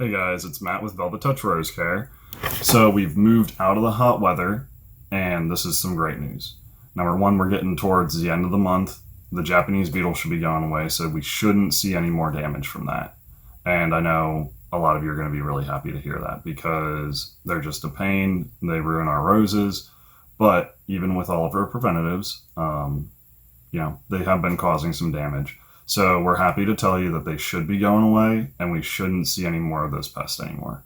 Hey guys, it's Matt with Velvet Touch Rose Care. So we've moved out of the hot weather, and this is some great news. Number one, we're getting towards the end of the month. The Japanese beetle should be gone away, so we shouldn't see any more damage from that. And I know a lot of you are going to be really happy to hear that because they're just a pain. They ruin our roses. But even with all of our preventatives, they have been causing some damage. So we're happy to tell you that they should be going away and we shouldn't see any more of those pests anymore.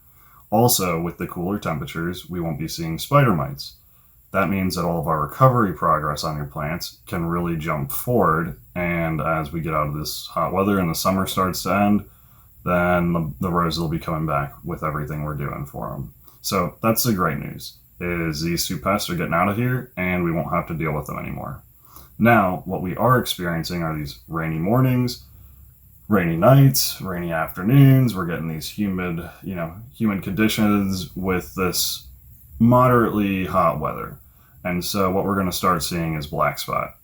Also, with the cooler temperatures, we won't be seeing spider mites. That means that all of our recovery progress on your plants can really jump forward. And as we get out of this hot weather and the summer starts to end, then the roses will be coming back with everything we're doing for them. So that's the great news, is these two pests are getting out of here and we won't have to deal with them anymore. Now, what we are experiencing are these rainy mornings, rainy nights, rainy afternoons. We're getting these humid conditions with this moderately hot weather. And so what we're going to start seeing is black spot.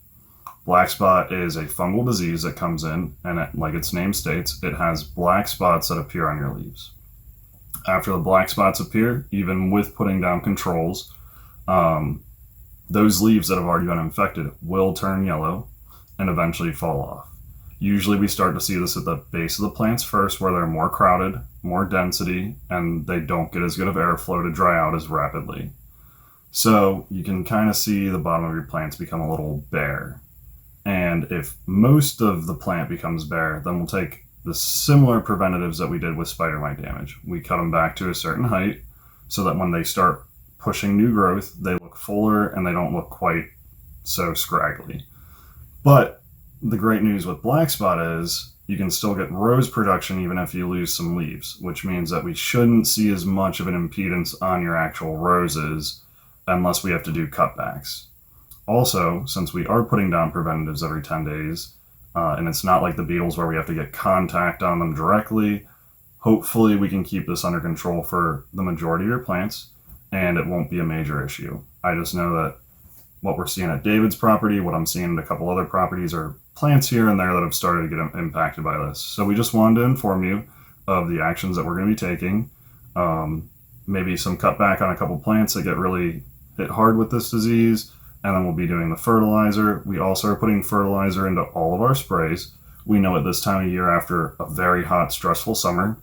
Black spot is a fungal disease that comes in, and like its name states, it has black spots that appear on your leaves. After the black spots appear, even with putting down controls, those leaves that have already been infected will turn yellow and eventually fall off. Usually we start to see this at the base of the plants first, where they're more crowded, more density, and they don't get as good of airflow to dry out as rapidly. So you can kind of see the bottom of your plants become a little bare. And if most of the plant becomes bare, then we'll take the similar preventatives that we did with spider mite damage. We cut them back to a certain height so that when they start pushing new growth, they look fuller and they don't look quite so scraggly. But the great news with black spot is you can still get rose production even if you lose some leaves, which means that we shouldn't see as much of an impedance on your actual roses unless we have to do cutbacks. Also, since we are putting down preventatives every 10 days, and it's not like the beetles where we have to get contact on them directly, hopefully we can keep this under control for the majority of your plants and it won't be a major issue. I just know that what we're seeing at David's property, what I'm seeing at a couple other properties, are plants here and there that have started to get impacted by this. So we just wanted to inform you of the actions that we're going to be taking. Maybe some cutback on a couple plants that get really hit hard with this disease, and then we'll be doing the fertilizer. We also are putting fertilizer into all of our sprays. We know at this time of year, after a very hot, stressful summer,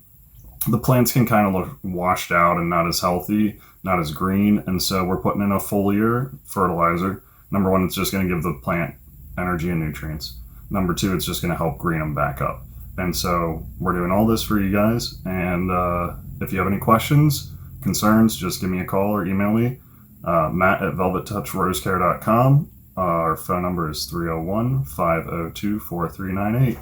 the plants can kind of look washed out and not as healthy, not as green, and so we're putting in a foliar fertilizer. Number one, it's just going to give the plant energy and nutrients. Number two, it's just going to help green them back up. And so we're doing all this for you guys, and if you have any questions, concerns, just give me a call or email me, Matt at velvettouchrosecare.com. Our phone number is 301-502-4398.